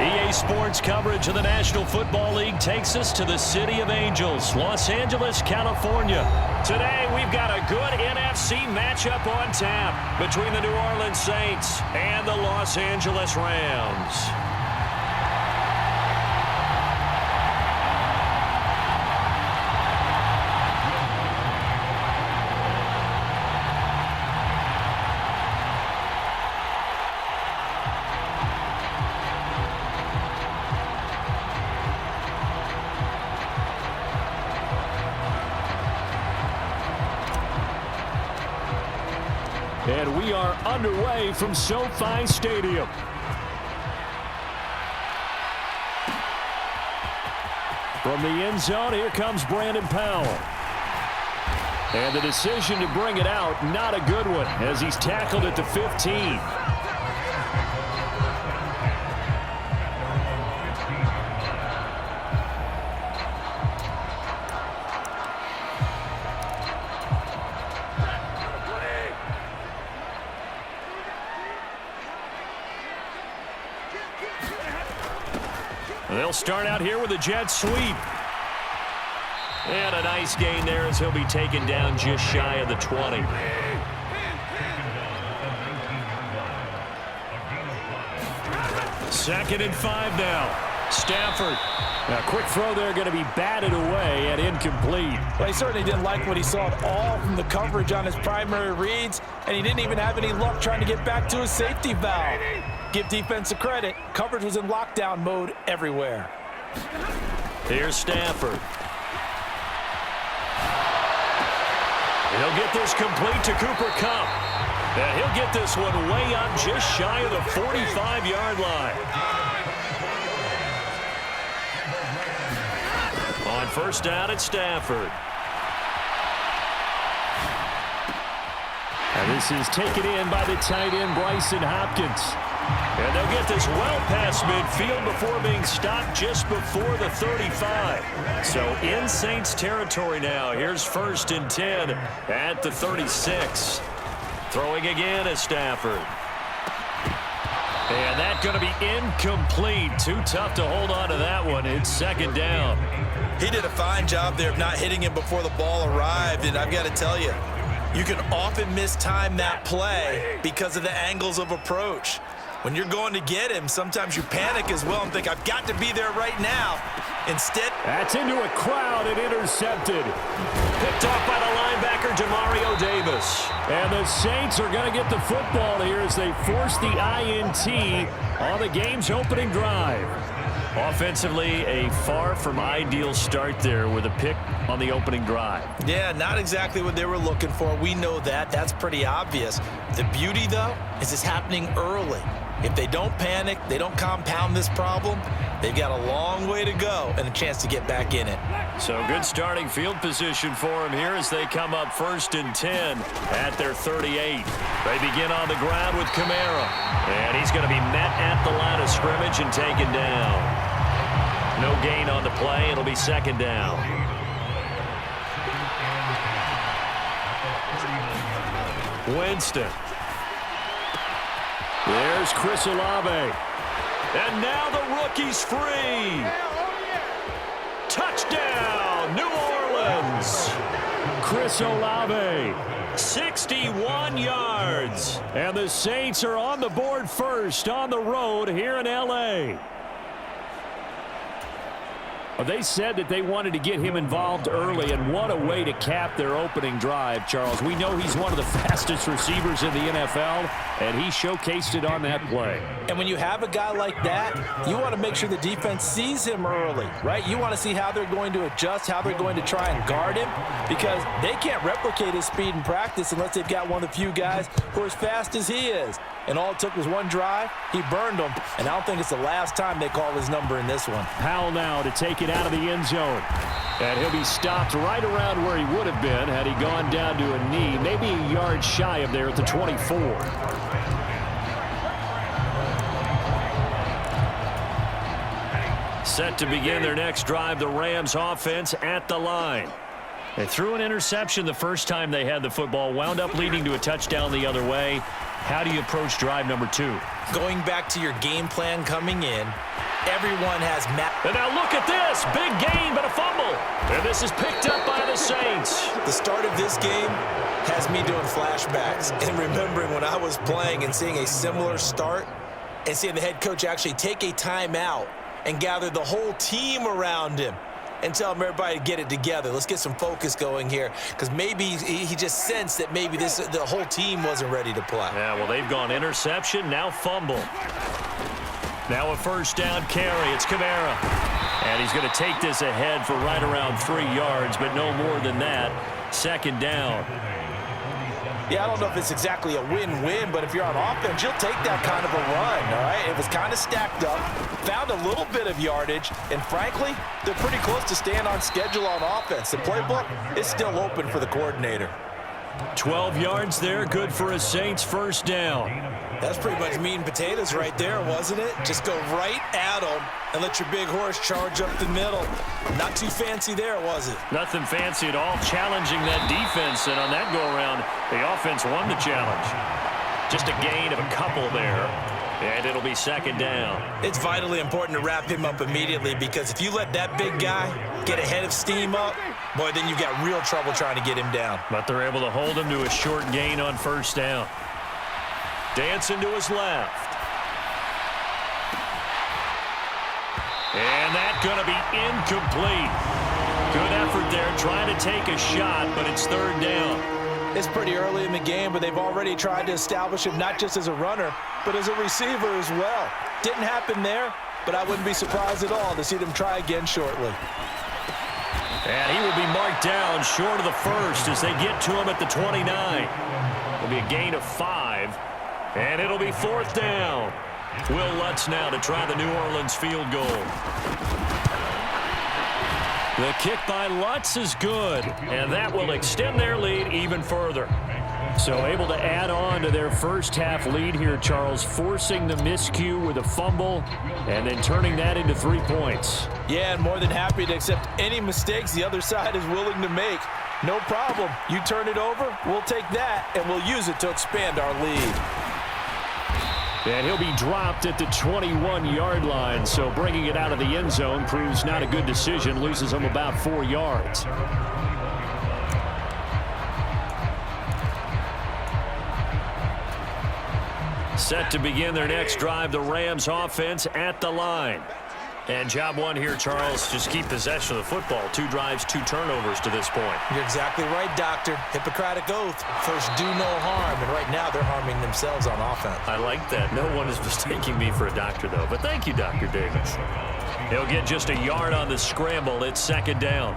EA Sports coverage of the National Football League takes us to the City of Angels, Los Angeles, California. Today, we've got a good NFC matchup on tap between the New Orleans Saints and the Los Angeles Rams. And we are underway from SoFi Stadium. From the end zone, here comes Brandon Powell. And the decision to bring it out, not a good one, as he's tackled at the 15. They'll start out here with a jet sweep. And a nice gain there as he'll be taken down just shy of the 20. Second and 5 now. Stafford. A quick throw there going to be batted away and incomplete. Well, he certainly didn't like what he saw at all from the coverage on his primary reads, and he didn't even have any luck trying to get back to his safety valve. Give defense a credit. Coverage was in lockdown mode everywhere. Here's Stafford. He'll get this complete to Cooper Kupp. And he'll get this one way up just shy of the 45-yard line. On first down, it's Stafford. And this is taken in by the tight end, Bryson Hopkins. And they'll get this well past midfield before being stopped just before the 35. So in Saints territory now. Here's first and 10 at the 36. Throwing again is Stafford. And that's going to be incomplete. Too tough to hold on to that one. It's second down. He did a fine job there of not hitting him before the ball arrived, and I've got to tell you, you can often mistime that play because of the angles of approach. When you're going to get him, sometimes you panic as well and think, I've got to be there right now. Instead, that's into a crowd and intercepted. Picked off by the linebacker, Demario Davis. And the Saints are going to get the football here as they force the INT on the game's opening drive. Offensively, a far from ideal start there with a pick on the opening drive. Yeah, not exactly what they were looking for. We know that. That's pretty obvious. The beauty, though, is it's happening early. If they don't panic, they don't compound this problem, they've got a long way to go and a chance to get back in it. So good starting field position for him here as they come up first and 10 at their 38. They begin on the ground with Kamara. And he's going to be met at the line of scrimmage and taken down. No gain on the play. It'll be second down. Winston. There's Chris Olave. And now the rookie's free. Touchdown, New Orleans. Chris Olave, 61 yards. And the Saints are on the board first on the road here in L.A. They said that they wanted to get him involved early, and what a way to cap their opening drive, Charles. We know he's one of the fastest receivers in the NFL, and he showcased it on that play. And when you have a guy like that, you want to make sure the defense sees him early, right? You want to see how they're going to adjust, how they're going to try and guard him, because they can't replicate his speed in practice unless they've got one of the few guys who are as fast as he is. And all it took was one drive. He burned them, and I don't think it's the last time they call his number in this one. Powell now to take it out of the end zone. And he'll be stopped right around where he would have been had he gone down to a knee, maybe a yard shy of there at the 24. Set to begin their next drive, the Rams offense at the line. They threw an interception the first time they had the football, wound up leading to a touchdown the other way. How do you approach drive number 2? Going back to your game plan coming in, Everyone has And now look at this. Big gain, but a fumble. And this is picked up by the Saints. The start of this game has me doing flashbacks and remembering when I was playing and seeing a similar start and seeing the head coach actually take a timeout and gather the whole team around him and tell him everybody to get it together. Let's get some focus going here, because maybe he just sensed that maybe the whole team wasn't ready to play. Yeah, well, they've gone interception, now fumble. Now a first down carry. It's Kamara. And he's going to take this ahead for right around 3 yards, but no more than that. Second down. Yeah, I don't know if it's exactly a win-win, but if you're on offense, you'll take that kind of a run, all right? It was kind of stacked up, found a little bit of yardage, and frankly, they're pretty close to staying on schedule on offense. The playbook is still open for the coordinator. 12 yards there, good for a Saints first down. That's pretty much meat and potatoes right there, wasn't it? Just go right at them and let your big horse charge up the middle. Not too fancy there, was it? Nothing fancy at all, challenging that defense, and on that go-around, the offense won the challenge. Just a gain of a couple there, and it'll be second down. It's vitally important to wrap him up immediately, because if you let that big guy get ahead of steam up, boy, then you've got real trouble trying to get him down. But they're able to hold him to a short gain on first down. Dancing to his left. And that's going to be incomplete. Good effort there, trying to take a shot, but it's third down. It's pretty early in the game, but they've already tried to establish him not just as a runner, but as a receiver as well. Didn't happen there, but I wouldn't be surprised at all to see them try again shortly. And he will be marked down short of the first as they get to him at the 29. It'll be a gain of 5, and it'll be fourth down. Will Lutz now to try the New Orleans field goal. The kick by Lutz is good, and that will extend their lead even further. So able to add on to their first half lead here, Charles, forcing the miscue with a fumble and then turning that into 3 points. Yeah, and more than happy to accept any mistakes the other side is willing to make. No problem. You turn it over, we'll take that, and we'll use it to expand our lead. And he'll be dropped at the 21-yard line, so bringing it out of the end zone proves not a good decision, loses him about 4 yards. Set to begin their next drive, the Rams offense at the line. And job one here, Charles, just keep possession of the football. 2 drives, 2 turnovers to this point. You're exactly right, Doctor. Hippocratic oath. First, do no harm. And right now, they're harming themselves on offense. I like that. No one is mistaking me for a doctor, though. But thank you, Dr. Davis. He'll get just a yard on the scramble. It's second down.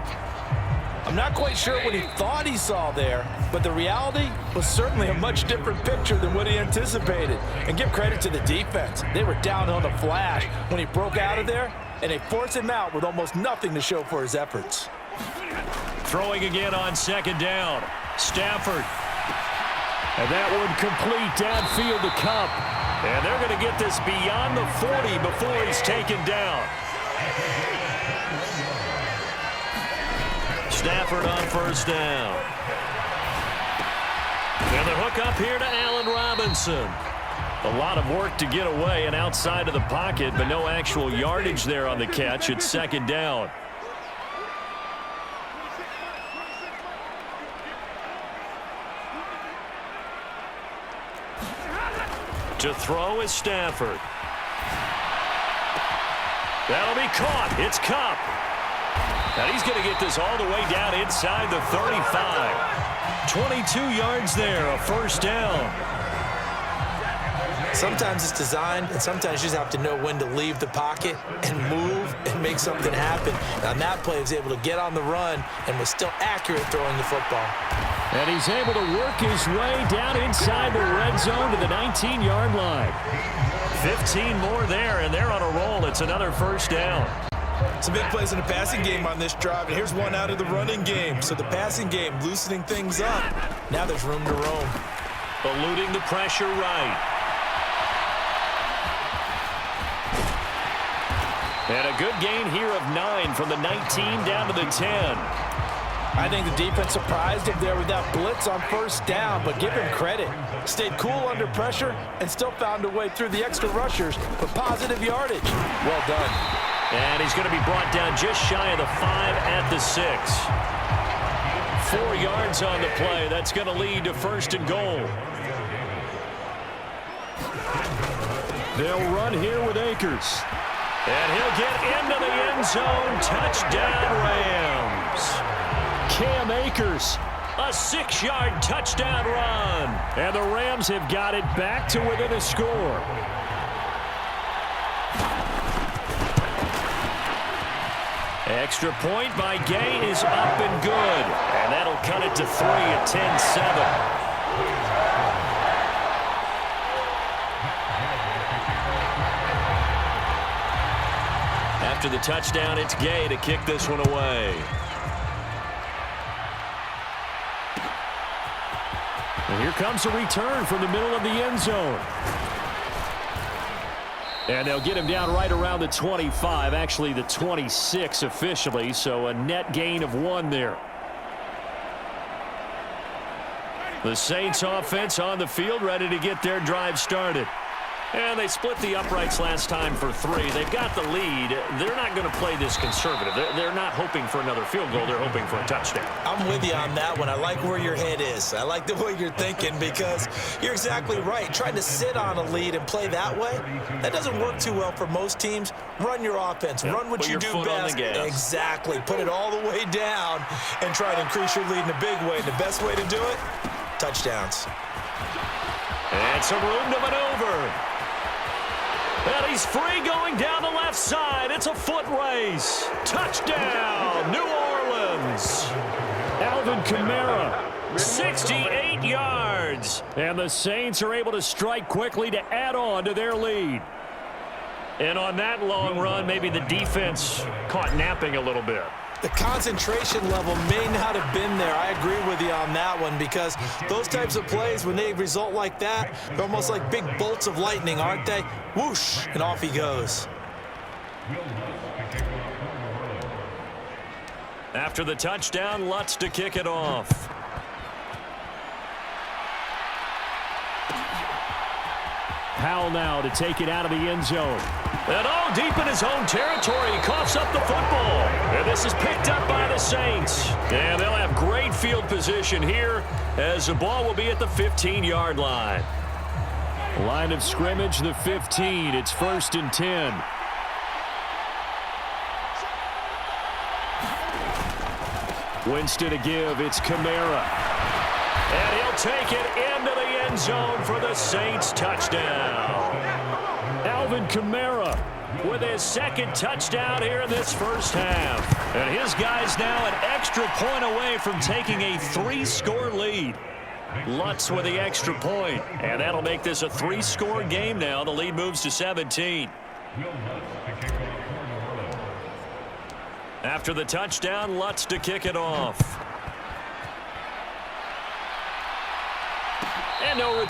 I'm not quite sure what he thought he saw there, but the reality was certainly a much different picture than what he anticipated. And give credit to the defense. They were down on the flash when he broke out of there, and they forced him out with almost nothing to show for his efforts. Throwing again on second down. Stafford. And that one complete downfield to Cup. And they're going to get this beyond the 40 before he's taken down. Stafford on first down. And the hook up here to Allen Robinson. A lot of work to get away and outside of the pocket, but no actual yardage there on the catch. It's second down. To throw is Stafford. That'll be caught. It's Cup. And he's going to get this all the way down inside the 35. 22 yards there, a first down. Sometimes it's designed, and sometimes you just have to know when to leave the pocket and move and make something happen. And on that play, he was able to get on the run and was still accurate throwing the football. And he's able to work his way down inside the red zone to the 19-yard line. 15 more there, and they're on a roll. It's another first down. Some big plays in the passing game on this drive, and here's one out of the running game. So the passing game loosening things up. Now there's room to roam. Eluding the pressure right. And a good gain here of 9 from the 19 down to the 10. I think the defense surprised him there with that blitz on first down, but give him credit. Stayed cool under pressure and still found a way through the extra rushers for positive yardage. Well done. And he's going to be brought down just shy of the 5 at the 6. 4 yards on the play. That's going to lead to 1st and goal. They'll run here with Akers. And he'll get into the end zone. Touchdown, Rams. Cam Akers, a 6-yard touchdown run. And the Rams have got it back to within a score. Extra point by Gay is up and good. And that'll cut it to 3 at 10-7. After the touchdown, it's Gay to kick this one away. And here comes a return from the middle of the end zone. And they'll get him down right around the 25, actually the 26 officially, so a net gain of 1 there. The Saints offense on the field, ready to get their drive started. And they split the uprights last time for 3. They've got the lead. They're not going to play this conservative. They're not hoping for another field goal. They're hoping for a touchdown. I'm with you on that one. I like where your head is. I like the way you're thinking because you're exactly right. Trying to sit on a lead and play that way, that doesn't work too well for most teams. Run your offense. Yep. Run what you do best. Exactly. Put it all the way down and try to increase your lead in a big way. And the best way to do it, touchdowns. And some room to maneuver. And he's free going down the left side. It's a foot race. Touchdown, New Orleans. Alvin Kamara, 68 yards. And the Saints are able to strike quickly to add on to their lead. And on that long run, maybe the defense caught napping a little bit. The concentration level may not have been there. I agree with you on that one because those types of plays, when they result like that, they're almost like big bolts of lightning, aren't they? Whoosh, and off he goes. After the touchdown, Lutz to kick it off. Powell now to take it out of the end zone. And all deep in his own territory, he coughs up the football. And this is picked up by the Saints. And they'll have great field position here as the ball will be at the 15-yard line. Line of scrimmage, the 15. It's 1st and 10. Winston to give. It's Kamara. And he'll take it into the end zone for the Saints touchdown. Alvin Kamara with his 2nd touchdown here in this first half. And his guy's now an extra point away from taking a 3-score lead. Lutz with the extra point. And that'll make this a 3-score game now. The lead moves to 17. After the touchdown, Lutz to kick it off. And no return.